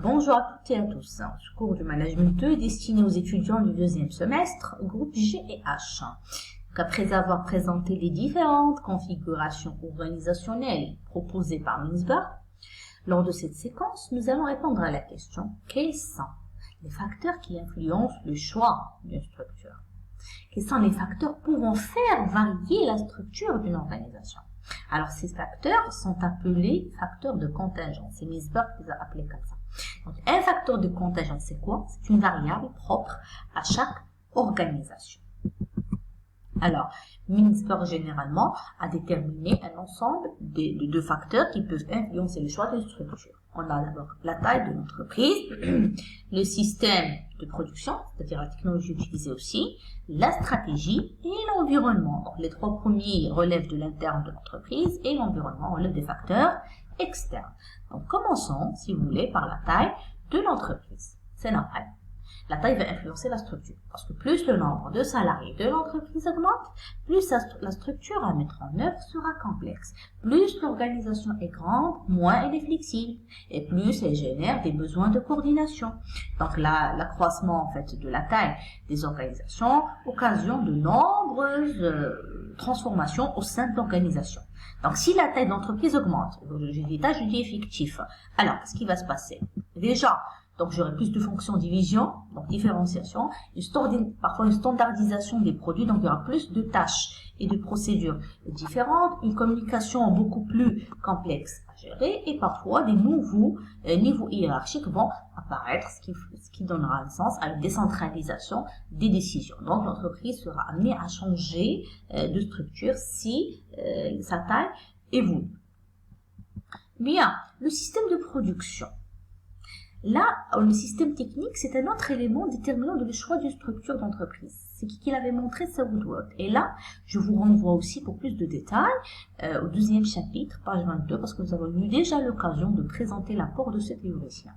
Bonjour à toutes et à tous. Ce cours du management 2 est destiné aux étudiants du deuxième semestre, groupe G et H. Donc, après avoir présenté les différentes configurations organisationnelles proposées par Mintzberg, lors de cette séquence, nous allons répondre à la question quels sont les facteurs qui influencent le choix d'une structure? Quels sont les facteurs pouvant faire varier la structure d'une organisation? Alors, ces facteurs sont appelés facteurs de contingence. C'est Mintzberg qui les a appelés comme ça. Donc, un facteur de contingence, c'est quoi? C'est une variable propre à chaque organisation. Alors, Mintzberg, généralement, a déterminé un ensemble de facteurs qui peuvent influencer le choix d'une structure. On a d'abord la taille de l'entreprise, le système de production, c'est-à-dire la technologie utilisée aussi, la stratégie et l'environnement. Donc, les trois premiers relèvent de l'interne de l'entreprise et l'environnement relève des facteurs externes. Donc, commençons, si vous voulez, par la taille de l'entreprise. C'est normal. La taille va influencer la structure. Parce que plus le nombre de salariés de l'entreprise augmente, plus la structure à mettre en œuvre sera complexe. Plus l'organisation est grande, moins elle est flexible. Et plus elle génère des besoins de coordination. Donc l'accroissement en fait de la taille des organisations occasionne de nombreuses transformations au sein de l'organisation. Donc si la taille de l'entreprise augmente, j'ai dit taille, je dis effectif. Alors qu'est-ce qui va se passer? Déjà, donc, j'aurai plus de fonctions division, donc différenciation, parfois une standardisation des produits, donc il y aura plus de tâches et de procédures différentes, une communication beaucoup plus complexe à gérer et parfois des nouveaux niveaux hiérarchiques vont apparaître, ce qui donnera un sens à une décentralisation des décisions. Donc, l'entreprise sera amenée à changer de structure si sa taille évolue. Bien, le système de production. Là, le système technique, c'est un autre élément déterminant de le choix d'une structure d'entreprise. C'est qui l'avait montré, c'est Woodward. Et là, je vous renvoie aussi pour plus de détails au deuxième chapitre, page 22, parce que nous avons eu déjà l'occasion de présenter l'apport de ce théoricien.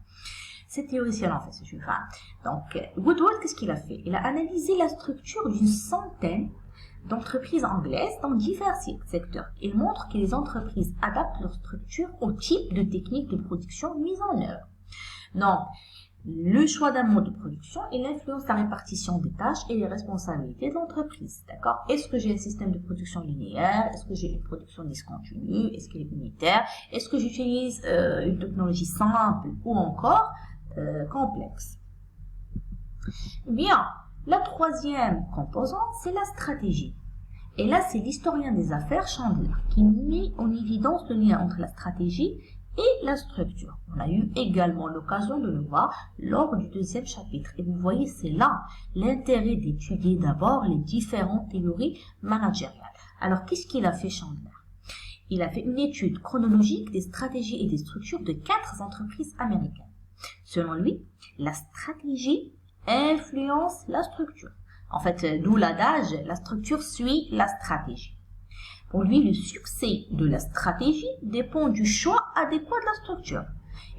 Cet théoricien, en fait, c'est une femme. Donc, Woodward, qu'est-ce qu'il a fait? Il a analysé la structure d'une centaine d'entreprises anglaises dans divers secteurs. Il montre que les entreprises adaptent leur structure au type de technique de production mise en œuvre. Donc, le choix d'un mode de production, il influence la répartition des tâches et les responsabilités de l'entreprise. D'accord? Est-ce que j'ai un système de production linéaire? Est-ce que j'ai une production discontinue? Est-ce qu'elle est unitaire? Est-ce que j'utilise une technologie simple ou encore complexe? Bien, la troisième composante, c'est la stratégie. Et là, c'est l'historien des affaires Chandler qui met en évidence le lien entre la stratégie et la structure. On a eu également l'occasion de le voir lors du deuxième chapitre. Et vous voyez, c'est là l'intérêt d'étudier d'abord les différentes théories managériales. Alors, qu'est-ce qu'il a fait Chandler? Il a fait une étude chronologique des stratégies et des structures de 4 entreprises américaines. Selon lui, la stratégie influence la structure. En fait, d'où l'adage, la structure suit la stratégie. Pour lui, le succès de la stratégie dépend du choix adéquat de la structure.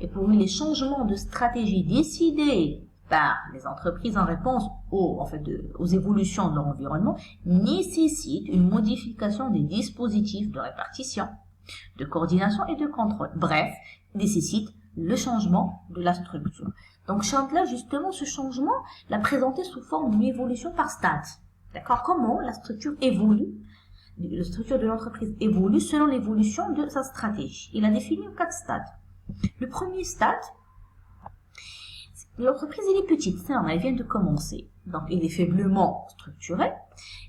Et pour lui, les changements de stratégie décidés par les entreprises en réponse aux évolutions de leur environnement nécessitent une modification des dispositifs de répartition, de coordination et de contrôle. Bref, nécessitent le changement de la structure. Donc Chandler, justement, ce changement l'a présenté sous forme d'une évolution par stade. D'accord? Comment la structure évolue? La structure de l'entreprise évolue selon l'évolution de sa stratégie. Il a défini 4 stades. Le premier stade, l'entreprise elle est petite, elle vient de commencer. Donc, elle est faiblement structurée.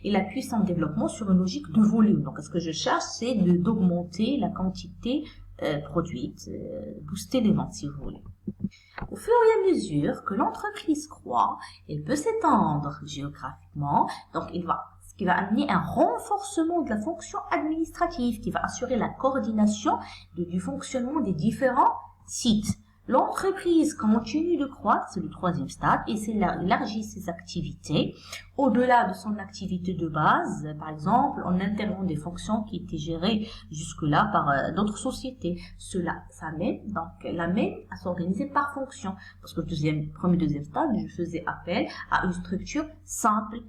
Il appuie son développement sur une logique de volume. Donc, ce que je cherche, c'est d'augmenter la quantité produite, booster les ventes, si vous voulez. Au fur et à mesure que l'entreprise croît, elle peut s'étendre géographiquement. Donc, ce qui va amener un renforcement de la fonction administrative, qui va assurer la coordination du fonctionnement des différents sites. L'entreprise continue de croître, c'est le troisième stade, et élargit ses activités au-delà de son activité de base, par exemple en intégrant des fonctions qui étaient gérées jusque-là par d'autres sociétés. Cela l'amène à s'organiser par fonction, parce que deuxième stade, je faisais appel à une structure simple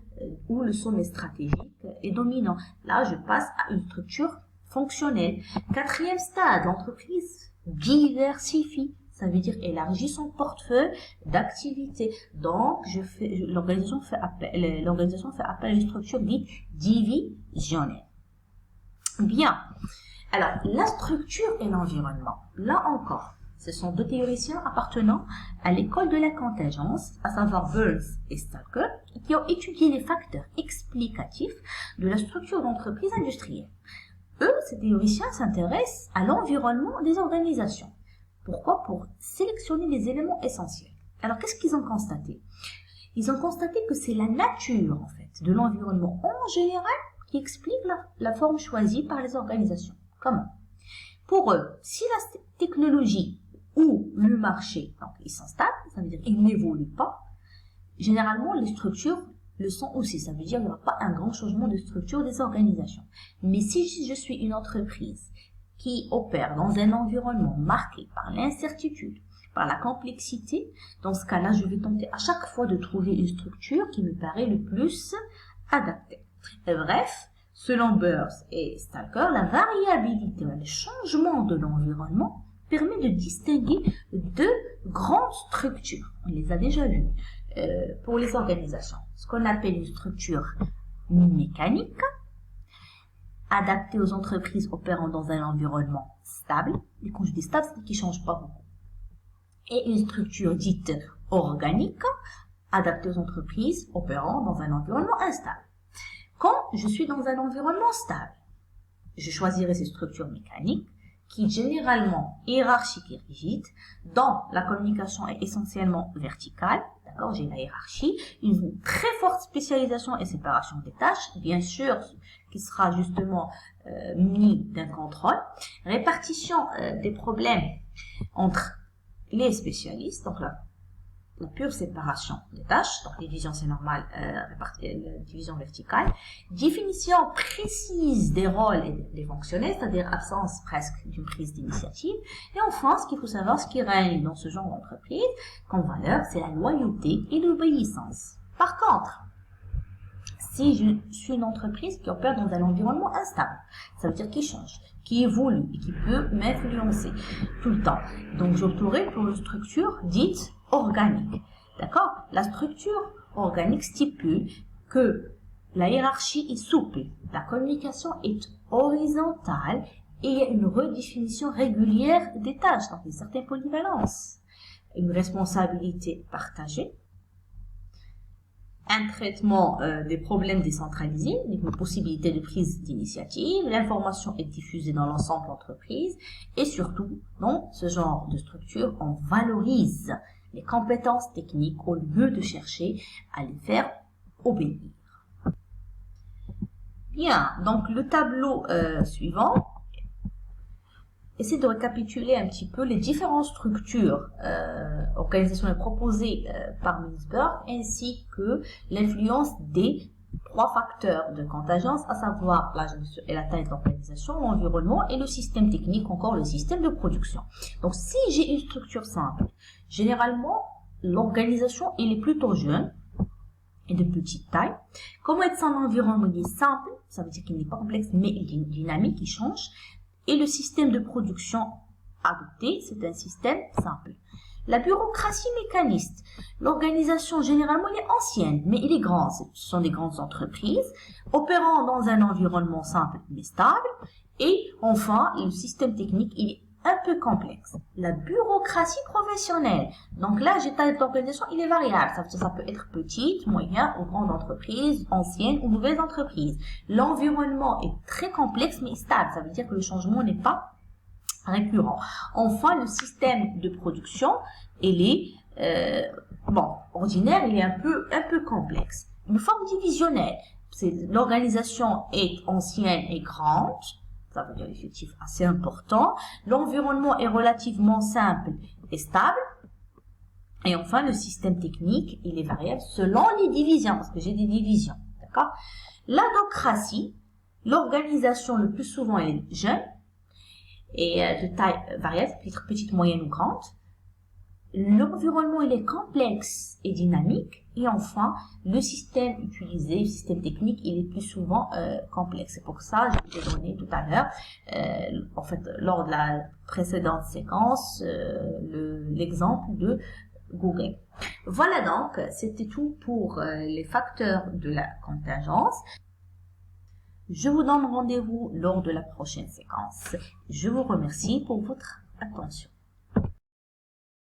où le sommet stratégique est dominant. Là, je passe à une structure fonctionnelle. Quatrième stade, l'entreprise diversifie ça veut dire élargit son portefeuille d'activités. Donc, l'organisation fait appel à une structure dite divisionnelle. Bien. Alors, la structure et l'environnement. Là encore, ce sont deux théoriciens appartenant à l'école de la contingence, à savoir Burns et Stalker, qui ont étudié les facteurs explicatifs de la structure d'entreprise industrielle. Eux, ces théoriciens s'intéressent à l'environnement des organisations. Pourquoi? Pour sélectionner les éléments essentiels. Alors, qu'est-ce qu'ils ont constaté? Ils ont constaté que c'est la nature, en fait, de l'environnement en général qui explique la forme choisie par les organisations. Comment? Pour eux, si la technologie ou le marché, donc ils s'installent, ça veut dire qu'ils n'évoluent pas, généralement les structures le sont aussi. Ça veut dire qu'il n'y aura pas un grand changement de structure des organisations. Mais si je suis une entreprise qui opère dans un environnement marqué par l'incertitude, par la complexité, dans ce cas-là, je vais tenter à chaque fois de trouver une structure qui me paraît le plus adaptée. Et bref, selon Burns et Stalker, la variabilité, le changement de l'environnement permet de distinguer deux grandes structures. On les a déjà vues pour les organisations. Ce qu'on appelle une structure mécanique, adaptée aux entreprises opérant dans un environnement stable. Et quand je dis stable, c'est qui ne change pas beaucoup. Et une structure dite organique, adaptée aux entreprises opérant dans un environnement instable. Quand je suis dans un environnement stable, je choisirai ces structures mécaniques qui est généralement hiérarchique et rigide, dont la communication est essentiellement verticale. D'accord, j'ai la hiérarchie, une très forte spécialisation et séparation des tâches, bien sûr, qui sera justement muni d'un contrôle. Répartition des problèmes entre les spécialistes, donc la pure séparation des tâches, donc division c'est normal, division verticale, définition précise des rôles et des fonctionnaires, c'est-à-dire absence presque d'une prise d'initiative, et enfin ce qu'il faut savoir, ce qui règne dans ce genre d'entreprise comme valeur, c'est la loyauté et l'obéissance. Par contre, si je suis une entreprise qui opère dans un environnement instable, ça veut dire qui change, qui évolue et qui peut m'influencer tout le temps. Donc j'opterai pour une structure dite organique. D'accord? La structure organique stipule que la hiérarchie est souple, la communication est horizontale et il y a une redéfinition régulière des tâches, donc une certaine polyvalence, une responsabilité partagée, un traitement des problèmes décentralisés, une possibilité de prise d'initiative, l'information est diffusée dans l'ensemble de l'entreprise et surtout, dans ce genre de structure, on valorise les compétences techniques au lieu de chercher à les faire obéir. Bien, donc le tableau suivant essaie de récapituler un petit peu les différentes structures organisationnelles proposées par Mintzberg ainsi que l'influence des trois facteurs de contingence, à savoir l'âge et la taille de l'organisation, l'environnement et le système technique, encore le système de production. Donc si j'ai une structure simple, généralement l'organisation elle est plutôt jeune et de petite taille. Comment être son environnement est simple, ça veut dire qu'il n'est pas complexe mais il est dynamique, il change. Et le système de production adopté, c'est un système simple. La bureaucratie mécaniste. L'organisation, généralement, elle est ancienne, mais elle est grande. Ce sont des grandes entreprises, opérant dans un environnement simple mais stable. Et enfin, le système technique, il est un peu complexe. La bureaucratie professionnelle. Donc là, taille d'organisation, il est variable. Ça peut être petite, moyenne ou grande entreprise, ancienne ou nouvelle entreprise. L'environnement est très complexe mais stable. Ça veut dire que le changement n'est pas récurrent. Enfin, le système de production, il est ordinaire, il est un peu complexe. Une forme divisionnelle. L'organisation est ancienne et grande. Ça veut dire l'effectif assez important. L'environnement est relativement simple et stable. Et enfin, le système technique, il est variable selon les divisions, parce que j'ai des divisions. D'accord? L'adocratie, l'organisation le plus souvent est jeune et de taille variable, peut être petite, moyenne ou grande. L'environnement, il est complexe et dynamique. Et enfin, le système utilisé, le système technique, il est plus souvent complexe. C'est pour ça que je vous ai donné tout à l'heure, en fait, lors de la précédente séquence, l'exemple de Google. Voilà donc, c'était tout pour les facteurs de la contingence. Je vous donne rendez-vous lors de la prochaine séquence. Je vous remercie pour votre attention.